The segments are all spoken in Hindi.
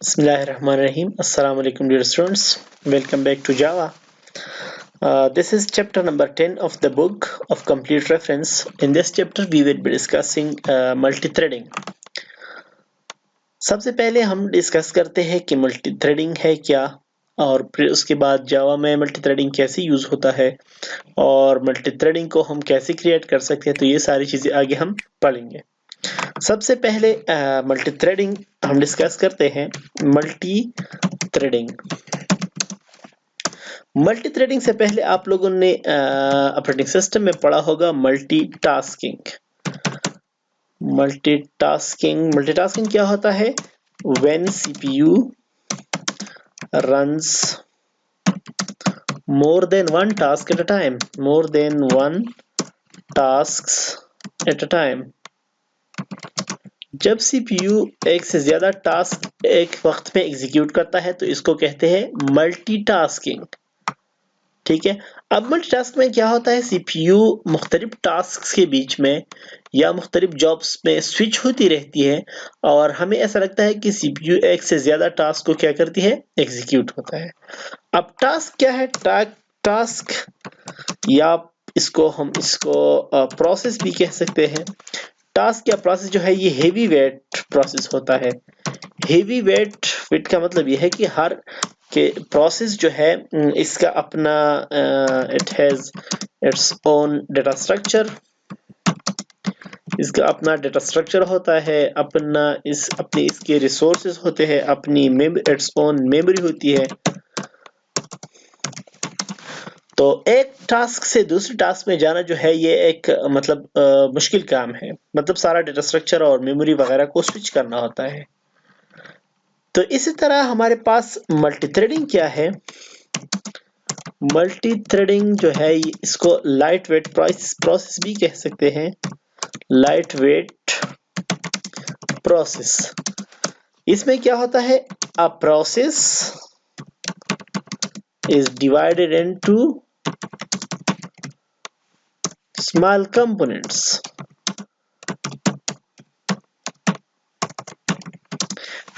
Bismillahirrahmanirrahim. Assalamu alaikum dear students. Welcome back to Java. This is chapter number 10 of the book of complete reference. In this chapter we will be discussing multi-threading. सबसे पहले हम डिस्कस करते हैं कि मल्टी-थ्रेडिंग है क्या और फिर उसके बाद जावा में मल्टी-थ्रेडिंग कैसे यूज होता है और मल्टी-थ्रेडिंग को हम कैसे क्रिएट कर सकते हैं, तो ये सारी चीजें आगे हम पढ़ेंगे। सबसे पहले मल्टी-थ्रेडिंग हम डिस्कस करते हैं। मल्टी-थ्रेडिंग से पहले आप लोगों ने ऑपरेटिंग सिस्टम में पढ़ा होगा मल्टीटास्किंग। मल्टीटास्किंग क्या होता है? When CPU runs more than one task at a time, more than one tasks at a time. जब CPU एक से ज्यादा टास्क एक वक्त में एग्जीक्यूट करता है तो इसको कहते हैं मल्टीटास्किंग। ठीक है। अब मल्टीटास्क में क्या होता है, CPU मुख्तलिफ टास्क के बीच में या मुख्तलिफ जॉब्स में स्विच होती रहती है और हमें ऐसा लगता है कि CPU एक से ज्यादा टास्क को क्या करती है, एग्जीक्यूट होता है। अब टास्क क्या है? टास्क या हम इसको प्रोसेस भी कह सकते हैं। टास्क या प्रोसेस जो है ये हेवी वेट प्रोसेस होता है। हेवी वेट का मतलब ये है कि हर के प्रोसेस जो है इसका अपना it has its own data structure. इसका अपना डेटा स्ट्रक्चर होता है, अपने इसके रिसोर्सेज होते हैं, अपनी इट्स ओन मेमोरी होती है। तो एक टास्क से दूसरे टास्क में जाना जो है ये एक मुश्किल काम है। मतलब सारा डेटा स्ट्रक्चर और मेमोरी वगैरह को स्विच करना होता है। तो इसी तरह हमारे पास मल्टीथ्रेडिंग क्या है? मल्टीथ्रेडिंग जो है इसको लाइट वेट प्रोसेस भी कह सकते हैं। Light weight process. इसमें क्या होता है? A process is divided into small components.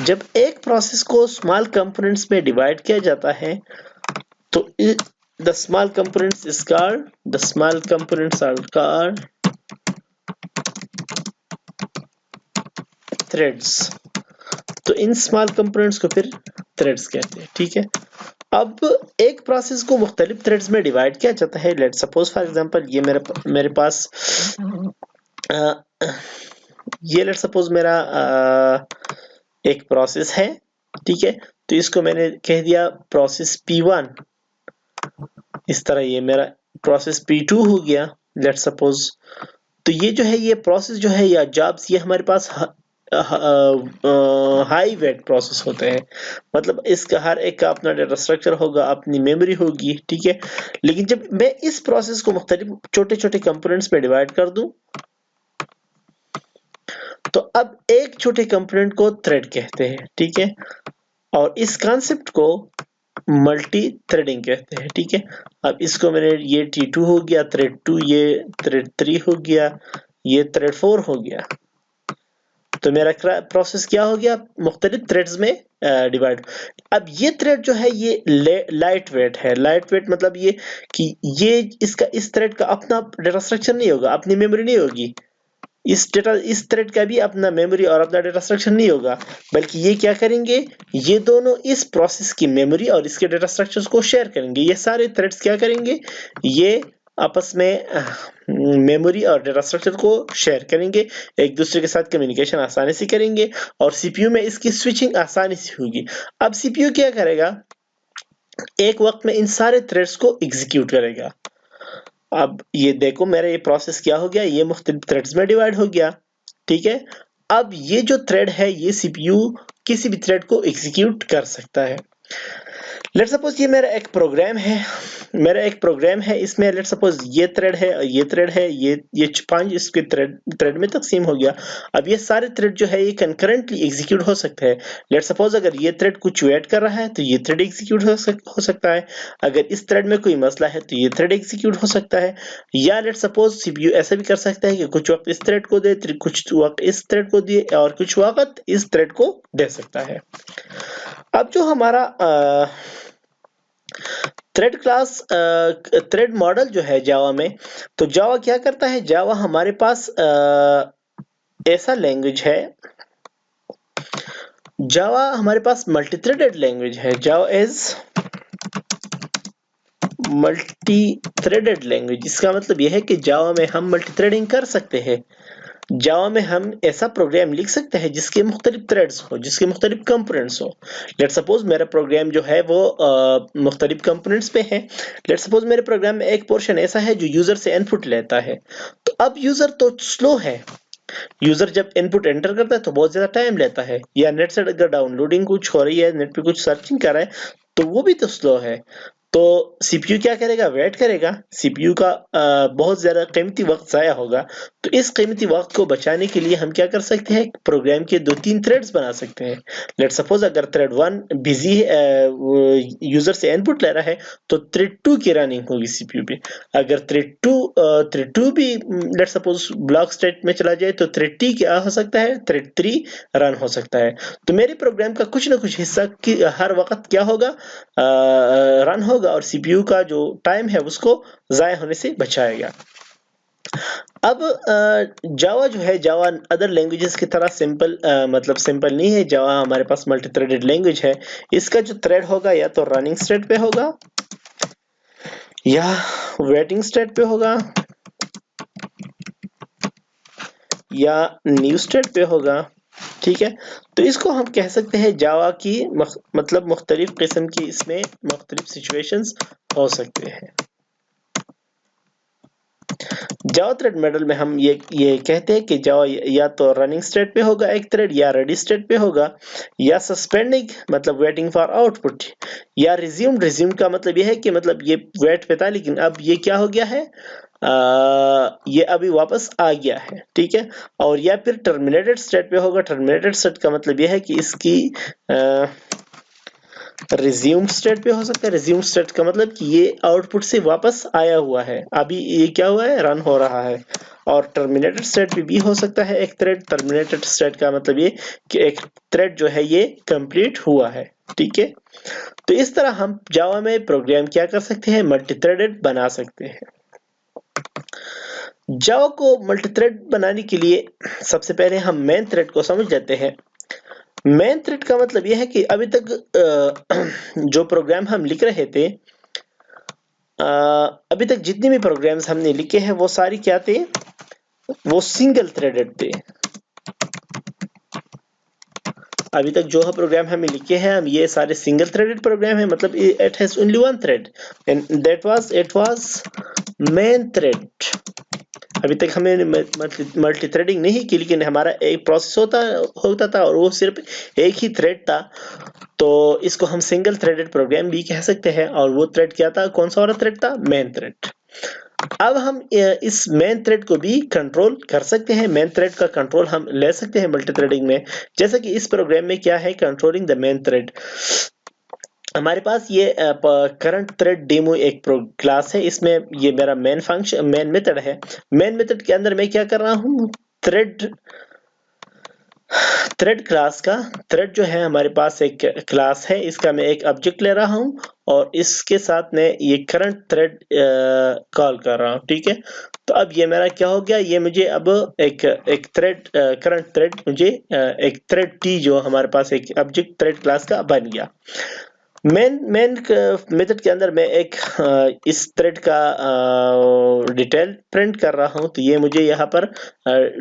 जब एक प्रोसेस को स्मॉल कंपोनेंट्स में डिवाइड किया जाता है तो the small components are called threads. तो इन स्मॉल कंपोनेंट्स को फिर थ्रेड्स कहते हैं। ठीक है। अब एक प्रोसेस को मुख्तलिफ थ्रेड्स में डिवाइड किया जाता है। लेट सपोज फॉर एग्जांपल ये मेरे पास ये लेट सपोज मेरा एक प्रोसेस है। ठीक है। तो इसको मैंने कह दिया प्रोसेस P1। इस तरह ये मेरा प्रोसेस P2 हो गया लेट सपोज। तो ये जो है ये प्रोसेस जो है या जॉब्स ये हमारे पास हाई वेट प्रोसेस होते हैं। मतलब इसका हर एक का अपना डेटा स्ट्रक्चर होगा, अपनी मेमोरी होगी। ठीक है। लेकिन जब मैं इस प्रोसेस को मुख्तलिफ छोटे-छोटे कंपोनेंट्स में डिवाइड कर दूं तो अब एक छोटे कंपोनेंट को थ्रेड कहते हैं। ठीक है। और इस कॉन्सेप्ट को मल्टी थ्रेडिंग कहते हैं। ठीक है। अब इसको मैंने ये T2 हो गया, थ्रेड 2, ये थ्रेड 3 हो गया, ये थ्रेड 4 हो गया। तो मेरा प्रोसेस क्या हो गया? मुख्तलिफ थ्रेड्स में डिवाइड। अब ये थ्रेड जो है ये लाइट वेट है। लाइट वेट मतलब ये कि ये इस थ्रेड का अपना डेटा स्ट्रक्चर नहीं होगा, अपनी मेमोरी नहीं होगी। इस थ्रेड का भी अपना मेमोरी और अपना डेटा स्ट्रक्चर नहीं होगा, बल्कि ये क्या करेंगे, ये दोनों इस प्रोसेस की मेमोरी और इसके डेटा स्ट्रक्चर्स को शेयर करेंगे। ये सारे थ्रेड्स क्या करेंगे, ये आपस में मेमोरी और डेटा स्ट्रक्चर को शेयर करेंगे, एक दूसरे के साथ कम्युनिकेशन आसानी से करेंगे और सीपीयू में इसकी स्विचिंग आसानी से होगी। अब सीपीयू क्या करेगा, एक वक्त में इन सारे थ्रेड्स को एग्जीक्यूट करेगा। अब ये देखो मेरा ये प्रोसेस क्या हो गया, ये मुख्तलिफ थ्रेड्स में डिवाइड हो गया। ठीक है। अब ये जो थ्रेड है ये सीपीयू किसी भी थ्रेड को एग्जीक्यूट कर सकता है। लेट सपोज ये मेरा एक प्रोग्राम है, इसमें लेट सपोज ये थ्रेड है, ये थ्रेड है, ये 5 इसके थ्रेड में तकसीम हो गया। अब ये सारे थ्रेड जो है ये कंकरेंटली एग्जीक्यूट हो सकते हैं। लेट सपोज अगर ये थ्रेड कुछ वेट कर रहा है तो ये थ्रेड एग्जीक्यूट हो सकता है। अगर इस थ्रेड में कोई मसला है तो ये थ्रेड एग्जीक्यूट हो सकता है। या लेट सपोज सीपीयू ऐसा भी कर सकता है कि कुछ वक्त इस थ्रेड को दे, कुछ वक्त इस थ्रेड को दिए और कुछ वक्त इस थ्रेड को दे सकता है। अब जो हमारा थ्रेड मॉडल जो है जावा में, तो जावा क्या करता है, जावा हमारे पास ऐसा लैंग्वेज है, जावा हमारे पास मल्टी थ्रेडेड लैंग्वेज है। Java is multi threaded language. इसका मतलब यह है कि जावा में हम मल्टी थ्रेडिंग कर सकते हैं। जावा में हम ऐसा प्रोग्राम लिख सकते हैं जिसके मुख्तलिफ थ्रेड्स हो, जिसके मुख्तलिफ कंपोनेंट्स हो। लेट सपोज मेरा प्रोग्राम जो है वो मुख्तलिफ कंपोनेंट्स पे है। लेट सपोज मेरे प्रोग्राम में एक पोर्शन ऐसा है जो यूजर से इनपुट लेता है। तो अब यूजर तो स्लो है, यूजर जब इनपुट एंटर करता है तो बहुत ज्यादा टाइम लेता है, या नेट से अगर डाउनलोडिंग कुछ हो रही है, नेट पे कुछ सर्चिंग कर रहा है, तो वो भी तो स्लो है। तो सीपीयू क्या करेगा, वेट करेगा। सीपीयू का बहुत ज्यादा कीमती वक्त जाया होगा। तो इस कीमती वक्त को बचाने के लिए हम क्या कर सकते हैं, प्रोग्राम के 2-3 थ्रेड्स बना सकते हैं। लेट सपोज अगर थ्रेड 1 बिजी यूजर से इनपुट ले रहा है, तो थ्रेड 2 की रनिंग होगी सीपीयू पे। अगर थ्रेड 2 भी लेट सपोज ब्लॉक स्टेट में चला जाए, तो थ्रेड 3 क्या हो सकता है, थ्रेड 3 रन हो सकता है। तो मेरे प्रोग्राम का कुछ ना कुछ हिस्सा की हर वक्त क्या होगा, रन होगा, और सीपीयू का जो टाइम है उसको जाया होने से बचाएगा। अब जावा जो है, जावा अदर लैंग्वेजेस की तरह सिंपल मतलब सिंपल नहीं है। जावा हमारे पास मल्टी थ्रेडेड लैंग्वेज है। इसका जो थ्रेड होगा या तो रनिंग स्टेट पे होगा या वेटिंग स्टेट पे होगा या न्यू स्टेट पे होगा। ठीक है, तो इसको हम कह सकते हैं जावा की मतलब मुख्तलिफ किस्म की इसमें मुख्तलिफ सिचुएशंस हो सकते हैं। जावा थ्रेड मॉडल में हम ये कहते हैं कि जावा या तो रनिंग स्टेट पे होगा एक थ्रेड, या रेडी स्टेट पे होगा, या सस्पेंडिंग मतलब वेटिंग फॉर आउटपुट, या रिज्यूम का मतलब ये है कि मतलब ये वेट पे था लेकिन अब ये क्या हो गया है, ये अभी वापस आ गया है। ठीक है, और या फिर टर्मिनेटेड स्टेट पे होगा। टर्मिनेटेड स्टेट का मतलब ये है कि इसकी रिज्यूम स्टेट पे हो सकता है। रिज्यूम स्टेट का मतलब कि ये आउटपुट से वापस आया हुआ है, अभी ये क्या हुआ है, रन हो रहा है। और टर्मिनेटेड स्टेट पे भी हो सकता है एक थ्रेड। टर्मिनेटेड स्टेट का मतलब ये कि एक थ्रेड जो है ये कंप्लीट हुआ है। ठीक है, तो इस तरह हम जावा में प्रोग्राम क्या कर सकते हैं, मल्टी थ्रेडेड बना सकते हैं। जावा को मल्टी थ्रेड बनाने के लिए सबसे पहले हम मेन थ्रेड को समझ लेते हैं। मेन थ्रेड का मतलब यह है कि अभी तक जो प्रोग्राम हम लिख रहे थे, अभी तक जितने भी प्रोग्राम्स हमने लिखे हैं वो सारी क्या थे, वो सिंगल थ्रेडेड थे। अभी तक जो प्रोग्राम हमें लिखे हैं हम, ये सारे सिंगल थ्रेडेड प्रोग्राम है, मतलब it has only one thread and that was it was main thread. अभी तक हमने मल्टी थ्रेडिंग नहीं की, लेकिन हमारा एक प्रोसेस होता था और वो सिर्फ एक ही थ्रेड था। तो इसको हम सिंगल थ्रेडेड प्रोग्राम भी कह सकते हैं। और वो थ्रेड क्या था, कौन सा वाला थ्रेड था, मेन थ्रेड। अब हम इस मेन थ्रेड को भी कंट्रोल कर सकते हैं। मेन थ्रेड का कंट्रोल हम ले सकते हैं मल्टी थ्रेडिंग में। जैसा कि इस प्रोग्राम में क्या है, कंट्रोलिंग द मेन थ्रेड। हमारे पास ये करंट थ्रेड डेमो एक क्लास है। इसमें ये मेरा मेन फंक्शन, मेन मेथड है। मेन मेथड के अंदर मैं क्या कर रहा हूँ, थ्रेड क्लास का, थ्रेड जो है हमारे पास एक क्लास है, इसका मैं एक ऑब्जेक्ट ले रहा हूँ और इसके साथ में ये करंट थ्रेड कॉल कर रहा हूँ। ठीक है, तो अब ये मेरा क्या हो गया, ये मुझे अब एक थ्रेड करंट थ्रेड मुझे एक थ्रेड टी जो हमारे पास एक ऑब्जेक्ट थ्रेड क्लास का बन गया। मेन मेथड के अंदर मैं एक इस थ्रेड का डिटेल प्रिंट कर रहा हूं, तो ये मुझे यहाँ पर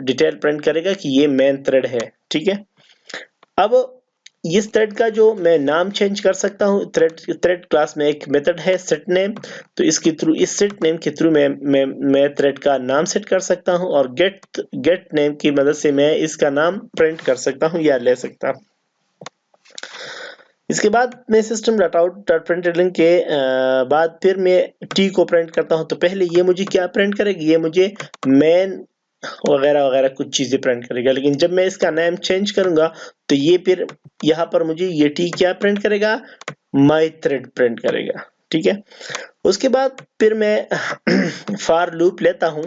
डिटेल प्रिंट करेगा कि ये मेन थ्रेड है। ठीक है, अब इस थ्रेड का जो मैं नाम चेंज कर सकता हूँ। थ्रेड क्लास में एक मेथड है सेट नेम, तो इसके थ्रू, इस सेट नेम के थ्रू मैं थ्रेड का नाम सेट कर सकता हूँ, और गेट नेम की मदद से मैं इसका नाम प्रिंट कर सकता हूँ या ले सकता हूँ। इसके बाद मैं system dot out dot println के बाद फिर मैं टी को प्रिंट करता हूं। तो पहले ये मुझे क्या प्रिंट करेगी, ये मुझे मेन वगैरह वगैरह कुछ चीजें प्रिंट करेगा। लेकिन जब मैं इसका नाम चेंज करूंगा तो ये फिर यहाँ पर मुझे ये टी क्या प्रिंट करेगा, माई थ्रेड प्रिंट करेगा। ठीक है, उसके बाद फिर मैं फॉर लूप लेता हूं।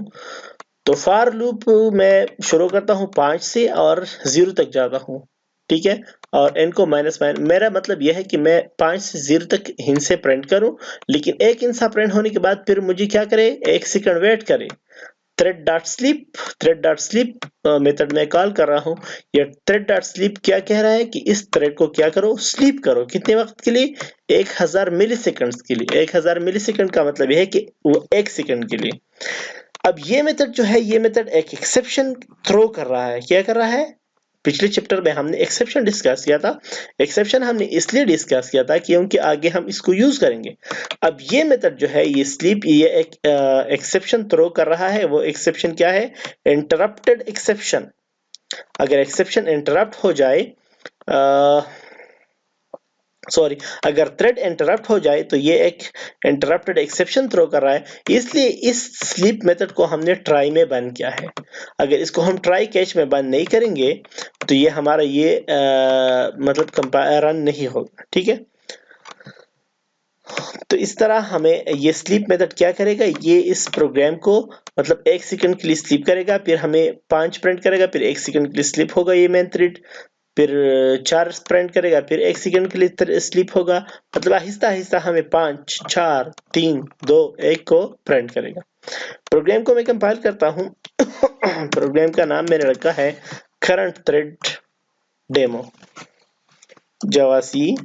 तो फॉर लूप मैं शुरू करता हूं 5 से और 0 तक जाता हूं। ठीक है, और n को माइनस मेरा मतलब यह है कि मैं 5 से 0 तक हिंसे प्रिंट करूं, लेकिन एक हिंसा प्रिंट होने के बाद फिर मुझे क्या करे, 1 सेकंड वेट करे। thread.sleep मेथड में कॉल कर रहा हूं। ये thread.sleep क्या कह रहा है कि इस थ्रेड को क्या करो, स्लीप करो। कितने वक्त के लिए, 1000 मिलीसेकंड्स के लिए। 1000 मिलीसेकंड का मतलब यह है कि वो 1 सेकंड के लिए। अब ये मेथड जो है, ये मेथड एक एक्सेप्शन थ्रो कर रहा है। क्या कर रहा है, पिछले चैप्टर में हमने एक्सेप्शन डिस्कस किया था। एक्सेप्शन हमने इसलिए डिस्कस किया था क्योंकि आगे हम इसको यूज करेंगे। अब ये मेथड जो है, ये स्लीप, ये एक एक्सेप्शन थ्रो कर रहा है। वो एक्सेप्शन क्या है, इंटरप्टेड एक्सेप्शन। अगर एक्सेप्शन इंटरप्ट हो जाए, सॉरी, अगर थ्रेड इंटरप्ट हो जाए तो ये एक इंटरप्टेड एक्सेप्शन थ्रो कर रहा है। इसलिए इस स्लीप मेथड को हमने ट्राई में बंद किया है। अगर इसको हम ट्राई कैच में बंद नहीं करेंगे तो ये हमारा ये मतलब रन नहीं होगा। ठीक है, तो इस तरह हमें ये स्लीप मेथड क्या करेगा, ये इस प्रोग्राम को मतलब 1 सेकंड के लिए स्लीप करेगा, फिर हमें 5 प्रिंट करेगा, फिर 1 सेकंड के लिए स्लीप होगा ये मेन थ्रेड, फिर 4 प्रिंट करेगा, फिर 1 सेकंड के लिए स्लीप होगा। मतलब आहिस्ता आहिस्ता हमें 5 4 3 2 1 को प्रिंट करेगा। प्रोग्राम को मैं कंपाइल करता हूं। प्रोग्राम का नाम मैंने रखा है करंट थ्रेड डेमो, जावा सी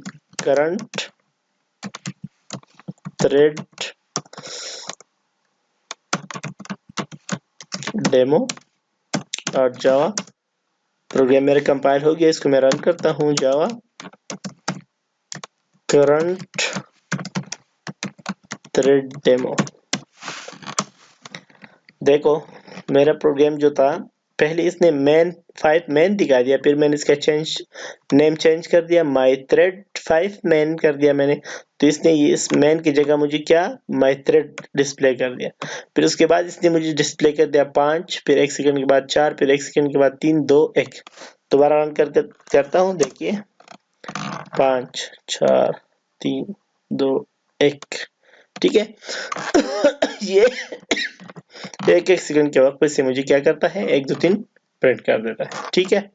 करंट थ्रेड डेमो और जावा। प्रोग्राम मेरा कंपाइल हो गया, इसको मैं रन करता हूं। जावा करंट थ्रेड डेमो। देखो मेरा प्रोग्राम जो था, पहले इसने मेन 5 मेन दिखा दिया, फिर मैंने इसका नेम चेंज कर दिया, माई थ्रेड 5 मेन कर दिया मैंने। तो इसने ये इस मेन की जगह मुझे क्या, माई थ्रेड डिस्प्ले कर दिया। फिर उसके बाद इसने मुझे डिस्प्ले कर दिया 5, फिर 1 सेकंड के बाद 4, फिर 1 सेकंड के बाद 3 2 1। दोबारा रन करता हूँ, देखिए 5 4 3 2 1। ठीक है। ये 1 सेकंड के वक्त से मुझे क्या करता है, 1 2 3 प्रिंट कर देता है। ठीक है,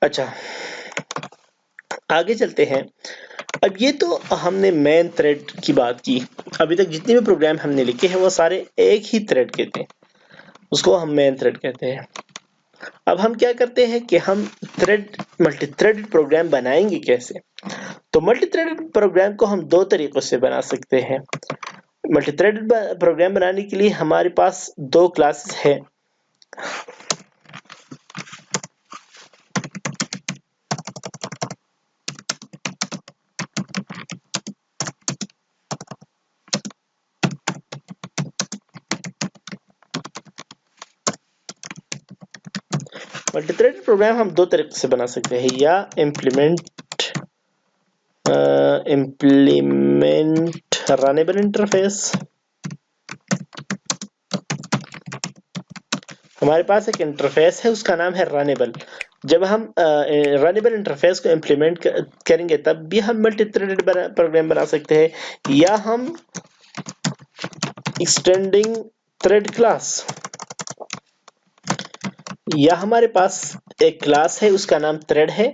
अच्छा आगे चलते हैं। अब ये तो हमने मेन थ्रेड की बात की। अभी तक जितने भी प्रोग्राम हमने लिखे हैं वो सारे एक ही थ्रेड के थे, उसको हम मेन थ्रेड कहते हैं। अब हम क्या करते हैं कि हम मल्टी थ्रेडेड प्रोग्राम बनाएंगे कैसे। तो मल्टी थ्रेडेड प्रोग्राम को हम 2 तरीकों से बना सकते हैं। मल्टी थ्रेडेड प्रोग्राम बनाने के लिए हमारे पास 2 क्लासेस हैं। मल्टीथ्रेडेड प्रोग्राम हम 2 तरीके से बना सकते हैं, या इम्प्लीमेंट रनेबल इंटरफेस। हमारे पास एक इंटरफेस है, उसका नाम है रनेबल। जब हम रनेबल इंटरफेस को इम्प्लीमेंट करेंगे तब भी हम मल्टीथ्रेडेड प्रोग्राम बना सकते हैं, या हम एक्सटेंडिंग थ्रेड क्लास, या हमारे पास एक क्लास है उसका नाम थ्रेड है।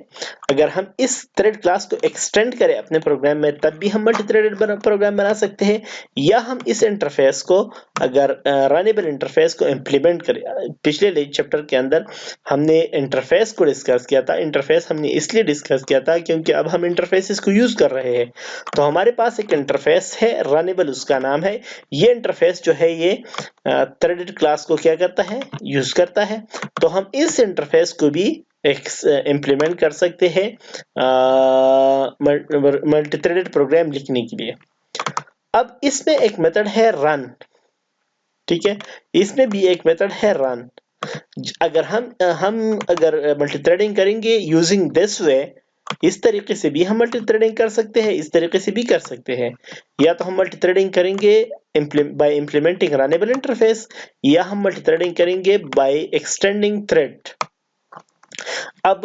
अगर हम इस थ्रेड क्लास को एक्सटेंड करें अपने प्रोग्राम में तब भी हम मल्टीथ्रेडेड प्रोग्राम बना सकते हैं, या हम इस इंटरफेस को अगर रनेबल इंटरफेस को इंप्लीमेंट करें। पिछले चैप्टर के अंदर हमने इंटरफेस को डिस्कस किया था। इंटरफेस हमने इसलिए डिस्कस किया था क्योंकि अब हम इंटरफेस को यूज कर रहे हैं। तो हमारे पास एक इंटरफेस है रनेबल, उसका नाम है। ये इंटरफेस जो है ये थ्रेडेड क्लास को क्या करता है, यूज करता है। तो हम इस इंटरफेस को भी इम्प्लीमेंट कर सकते हैं मल्टीथ्रेडेड प्रोग्राम लिखने के लिए। अब इसमें एक मेथड है रन, ठीक है, इसमें भी एक मेथड है रन। अगर हम अगर मल्टीथ्रेडिंग करेंगे यूजिंग दिस वे, इस तरीके से भी हम मल्टीथ्रेडिंग कर सकते हैं, इस तरीके से भी कर सकते हैं। या तो हम मल्टीथ्रेडिंग करेंगे बाय इंप्लीमेंटिंग रनेबल इंटरफेस, या हम मल्टीथ्रेडिंग करेंगे बाय एक्सटेंडिंग थ्रेड। अब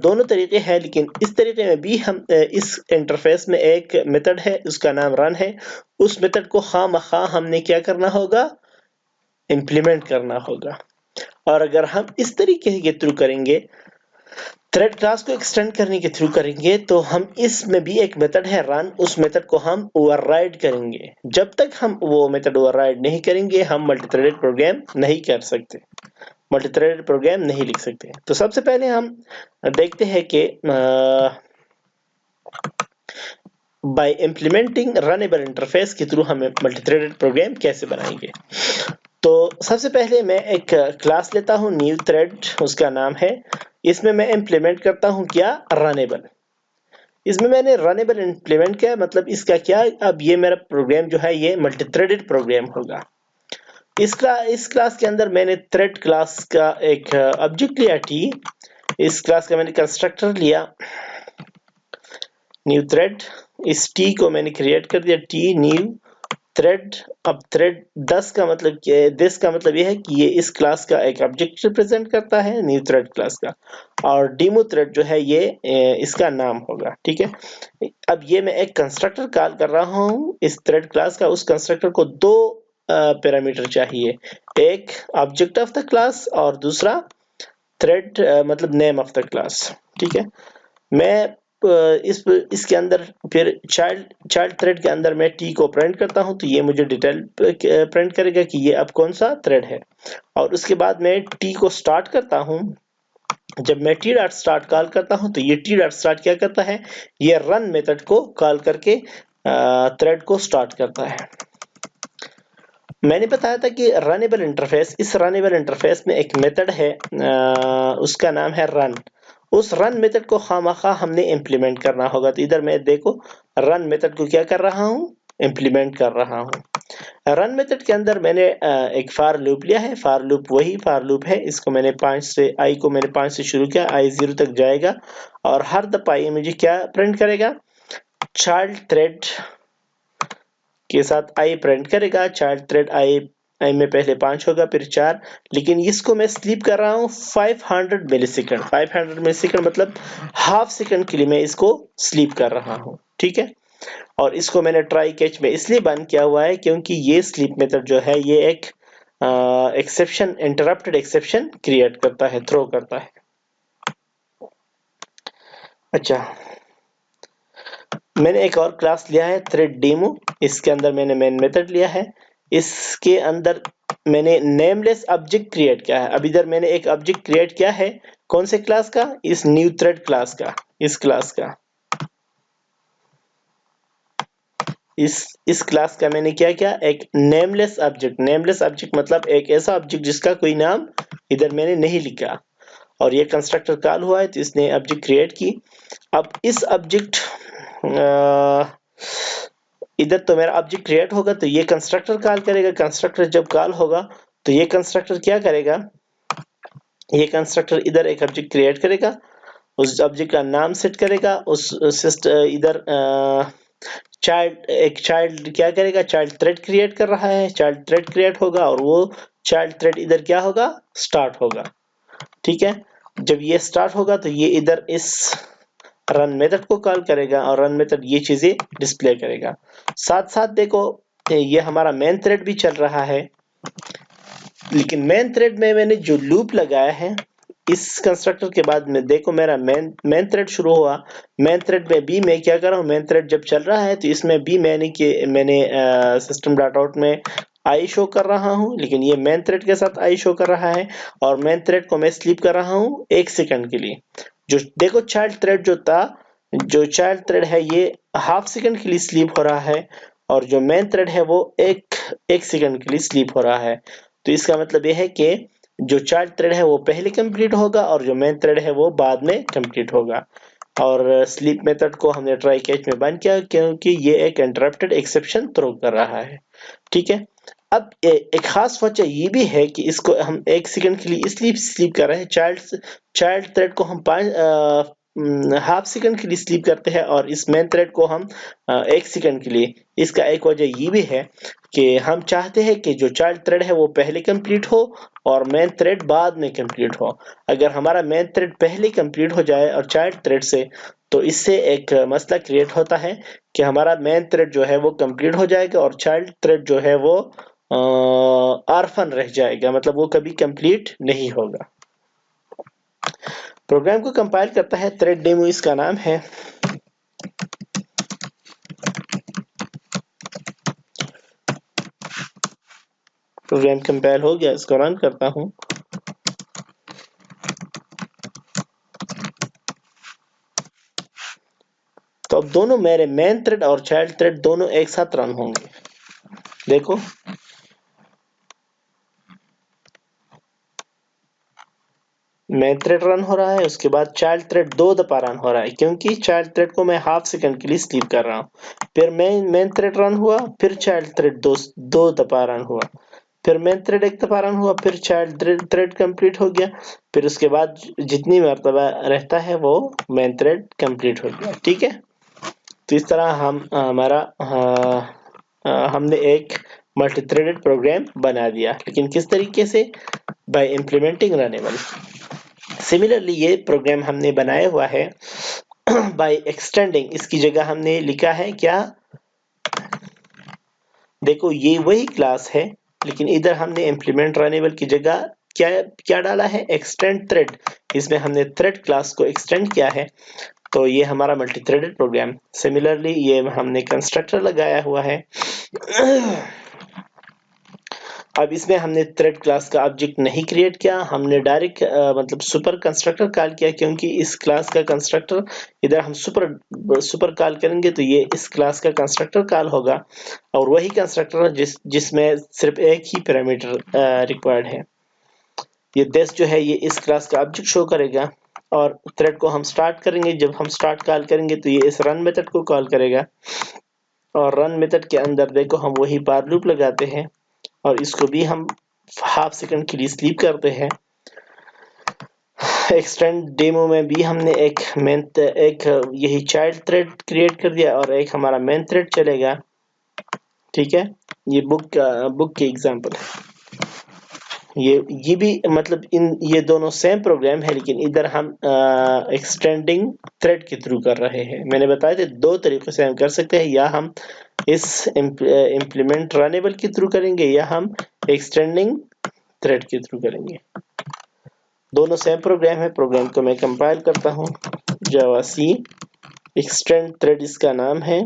दोनों तरीके हैं, लेकिन इस तरीके में भी हम इस इंटरफेस में एक मेथड है उसका नाम रन है, उस मेथड को खामखा हमने क्या करना होगा, इंप्लीमेंट करना होगा। और अगर हम इस तरीके के थ्रू करेंगे थ्रेड क्लास को एक्सटेंड करने के थ्रू करेंगे तो हम इसमें भी एक मेथड है रन, उस मेथड को हम ओवरराइड करेंगे। जब तक हम वो मेथड ओवरराइड नहीं करेंगे हम मल्टीथ्रेडेड प्रोग्राम नहीं कर सकते, मल्टीथ्रेडेड प्रोग्राम नहीं लिख सकते। तो सबसे पहले हम देखते हैं कि बाय इम्प्लीमेंटिंग रनेबल इंटरफेस के थ्रू हमें मल्टीथ्रेडेड प्रोग्राम कैसे बनाएंगे। तो सबसे पहले मैं एक क्लास लेता हूं न्यू थ्रेड, उसका नाम है, इसमें मैं इम्प्लीमेंट करता हूं क्या, रनेबल। इसमें मैंने रनेबल इम्प्लीमेंट किया, मतलब इसका क्या, अब ये मेरा प्रोग्राम जो है ये मल्टीथ्रेडेड प्रोग्राम होगा। इस क्लास के अंदर मैंने थ्रेड क्लास का एक ऑब्जेक्ट लिया टी, इस क्लास का मैंने कंस्ट्रक्टर लिया न्यू थ्रेड, इस टी को मैंने क्रिएट कर दिया टी न्यू थ्रेड। अब थ्रेड 10 का मतलब क्या है, दिस का मतलब ये है कि ये इस क्लास का एक ऑब्जेक्ट रिप्रेजेंट करता है न्यू थ्रेड क्लास का, और डेमो थ्रेड जो है ये इसका नाम होगा, ठीक है। अब ये मैं एक कंस्ट्रक्टर कॉल कर रहा हूँ इस थ्रेड क्लास का, उस कंस्ट्रक्टर को दो पैरामीटर चाहिए, एक ऑब्जेक्ट ऑफ द क्लास और दूसरा थ्रेड मतलब नेम ऑफ द क्लास, ठीक है। मैं इसके अंदर फिर चाइल्ड थ्रेड के अंदर मैं टी को प्रिंट करता हूं, तो ये मुझे डिटेल प्रिंट करेगा कि ये अब कौन सा थ्रेड है। और उसके बाद मैं टी को स्टार्ट करता हूं, जब मैं टी डॉट स्टार्ट कॉल करता हूं तो ये टी डॉट स्टार्ट क्या करता है, ये रन मेथड को कॉल करके थ्रेड को स्टार्ट करता है। मैंने बताया था कि रनेबल इंटरफेस, इस रनेबल इंटरफेस में एक मेथड है उसका नाम है रन। उस रन मेथड को खामखा हमने इंप्लीमेंट करना होगा। तो इधर मैं देखो रन मेथड को क्या कर रहा हूं, इंप्लीमेंट कर रहा हूं। रन मेथड के अंदर मैंने एक फार लूप लिया है, फार लूप वही फार लूप है, इसको मैंने 5 से आई को मैंने 5 से शुरू किया, आई 0 तक जाएगा और हर दफा ये मुझे क्या प्रिंट करेगा, चाइल्ड थ्रेड के साथ आई प्रिंट करेगा। चाइल्ड थ्रेड आई में पहले 5 होगा फिर 4, लेकिन इसको मैं स्लीप कर रहा हूँ 500 मिलीसेकंड। 500 मिलीसेकंड मतलब हाफ सेकंड के लिए मैं इसको स्लीप कर रहा हूँ, ठीक है। और इसको मैंने ट्राई कैच में इसलिए बंद किया हुआ है क्योंकि ये स्लीप मेथड जो है ये एक एक्सेप्शन, इंटरप्टेड एक्सेप्शन क्रिएट करता है, थ्रो करता है। अच्छा, मैंने एक और क्लास लिया है थ्रेड डेमो, इसके अंदर मैंने मेन मेथड लिया है, इसके अंदर मैंने नेमलेस ऑब्जेक्ट क्रिएट किया है। अब इधर मैंने एक ऑब्जेक्ट क्रिएट किया है, कौन से क्लास का, इस न्यू थ्रेड क्लास का, इस क्लास का, इस क्लास का मैंने क्या किया, एक नेमलेस ऑब्जेक्ट। नेमलेस ऑब्जेक्ट मतलब एक ऐसा ऑब्जेक्ट जिसका कोई नाम इधर मैंने नहीं लिखा, और ये कंस्ट्रक्टर कॉल हुआ है तो इसने ऑब्जेक्ट क्रिएट की। अब इस ऑब्जेक्ट इधर तो मेरा ऑब्जेक्ट क्रिएट होगा तो ये कंस्ट्रक्टर कॉल करेगा। कंस्ट्रक्टर जब कॉल होगा तो ये कंस्ट्रक्टर क्या करेगा, ये कंस्ट्रक्टर इधर एक ऑब्जेक्ट क्रिएट करेगा, उस ऑब्जेक्ट का नाम सेट करेगा, उस इधर चाइल्ड क्या करेगा, चाइल्ड थ्रेड क्रिएट कर रहा है, चाइल्ड थ्रेड क्रिएट होगा और वो चाइल्ड थ्रेड इधर क्या होगा, स्टार्ट होगा, ठीक है। जब ये स्टार्ट होगा तो ये इधर इस रन मेथड को कॉल करेगा और रन मेथड ये चीजें डिस्प्ले करेगा। साथ साथ देखो ये हमारा मेन थ्रेड भी चल रहा है, लेकिन मेन थ्रेड में मैंने जो लूप लगाया है इस कंस्ट्रक्टर के बाद में, देखो मेरा मेन थ्रेड शुरू हुआ, मेन थ्रेड में भी मैं क्या कर रहा हूँ, मेन थ्रेड जब चल रहा है तो इसमें भी मैंने सिस्टम डॉट आउट में आई शो कर रहा हूँ, लेकिन ये मेन थ्रेड के साथ आई शो कर रहा है और मेन थ्रेड को मैं स्लीप कर रहा हूँ 1 सेकंड के लिए। जो देखो चाइल्ड थ्रेड जो था, जो चाइल्ड थ्रेड है ये हाफ सेकंड के लिए स्लीप हो रहा है और जो मेन थ्रेड है वो एक सेकंड के लिए स्लीप हो रहा है। तो इसका मतलब ये है कि जो चाइल्ड थ्रेड है वो पहले कंप्लीट होगा और जो मेन थ्रेड है वो बाद में कंप्लीट होगा। और स्लीप मेथड को हमने ट्राई कैच में बंद किया क्योंकि ये एक इंटरप्टेड एक्सेप्शन थ्रो कर रहा है, ठीक है। अब एक खास वजह ये भी है कि इसको हम 1 सेकंड के लिए इसलिए स्लीप कर रहे हैं, चाइल्ड थ्रेड को हम हाफ सेकंड के लिए स्लीप करते हैं और इस मेन थ्रेड को हम 1 सेकंड के लिए। इसका एक वजह ये भी है कि हम चाहते हैं कि जो चाइल्ड थ्रेड है वो पहले कंप्लीट हो और मेन थ्रेड बाद में कंप्लीट हो। अगर हमारा मेन थ्रेड पहले कंप्लीट हो जाए और चाइल्ड थ्रेड से, तो इससे एक मसला क्रिएट होता है कि हमारा मेन थ्रेड जो है वो कंप्लीट हो जाएगा और चाइल्ड थ्रेड जो है वो ऑर्फन रह जाएगा, मतलब वो कभी कंप्लीट नहीं होगा। प्रोग्राम को कंपाइल करता है, थ्रेड डेमो इसका नाम है। प्रोग्राम कंपाइल हो गया, इसको रन करता हूं। तो अब दोनों मेरे मेन थ्रेड और चाइल्ड थ्रेड दोनों एक साथ रन होंगे। देखो मेन थ्रेड रन हो रहा है, उसके बाद चाइल्ड थ्रेड 2 दफा रन हो रहा है, क्योंकि चाइल्ड थ्रेड को मैं हाफ सेकंड के लिए स्लीप कर रहा हूँ। फिर मेन थ्रेड रन हुआ, फिर चाइल्ड थ्रेड दो दफा रन हुआ, फिर मेन थ्रेड एक दफा रन हुआ, फिर चाइल्ड थ्रेड कंप्लीट हो गया, फिर उसके बाद जितनी मर्तबा रहता है वो मेन थ्रेड कंप्लीट हो गया। ठीक है, तो इस तरह हमने एक मल्टी थ्रेडेड प्रोग्राम बना दिया, लेकिन किस तरीके से? Bye implementing runnable. सिमिलरली ये प्रोग्राम हमने बनाया हुआ है बाय एक्सटेंडिंग, इसकी जगह हमने लिखा है क्या? देखो ये वही क्लास है, लेकिन इधर हमने इम्प्लीमेंट रनेबल की जगह क्या क्या डाला है? Extend thread. इसमें हमने थ्रेड क्लास को एक्सटेंड किया है, तो ये हमारा मल्टी थ्रेडेड प्रोग्राम। सिमिलरली ये हमने कंस्ट्रक्टर लगाया हुआ है। अब इसमें हमने थ्रेड क्लास का ऑब्जेक्ट नहीं क्रिएट किया, हमने डायरेक्ट मतलब सुपर कंस्ट्रक्टर कॉल किया, क्योंकि इस क्लास का कंस्ट्रक्टर इधर हम सुपर कॉल करेंगे तो ये इस क्लास का कंस्ट्रक्टर कॉल होगा, और वही कंस्ट्रक्टर जिसमें सिर्फ एक ही पैरामीटर रिक्वायर्ड है। ये दिस जो है ये इस क्लास का ऑब्जेक्ट शो करेगा, और थ्रेड को हम स्टार्ट करेंगे। जब हम स्टार्ट कॉल करेंगे तो ये इस रन मेथड को कॉल करेगा, और रन मेथड के अंदर देखो हम वही बार लूप लगाते हैं, और इसको भी हम हाफ सेकंड के लिए स्लीप करते हैं। एक्सटेंड डेमो में भी हमने एक यही चाइल्ड थ्रेड क्रिएट कर दिया, और एक हमारा मेन थ्रेड चलेगा। ठीक है, ये बुक के एग्जांपल है। ये भी मतलब ये दोनों सेम प्रोग्राम है, लेकिन इधर हम एक्सटेंडिंग थ्रेड के थ्रू कर रहे हैं। मैंने बताया था दो तरीकों से हम कर सकते हैं, या हम इस इम्प्लीमेंट रनेबल के थ्रू करेंगे, या हम एक्सटेंडिंग थ्रेड के थ्रू करेंगे। दोनों सेम प्रोग्राम है। प्रोग्राम को मैं कंपाइल करता हूँ, जावा सी एक्सटेंड थ्रेड इसका नाम है।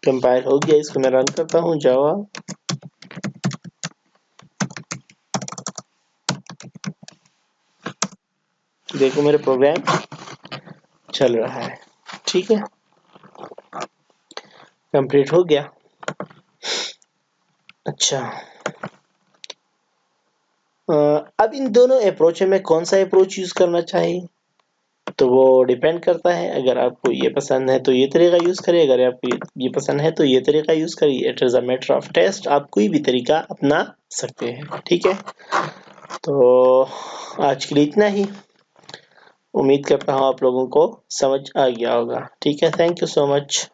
कंपाइल हो गया, इसको मैं रन करता हूँ। जावा देखो मेरे प्रोग्राम चल रहा है। ठीक है, कंप्लीट हो गया। अच्छा, अब इन दोनों अप्रोच में कौन सा अप्रोच यूज करना चाहिए, तो वो डिपेंड करता है। अगर आपको ये पसंद है तो ये तरीका यूज करिए, अगर आपको ये पसंद है तो ये तरीका यूज करिए। It is a matter of taste, आप कोई भी तरीका अपना सकते हैं। ठीक है, तो आज के लिए इतना ही। उम्मीद करता हूँ आप लोगों को समझ आ गया होगा। ठीक है, थैंक यू सो मच।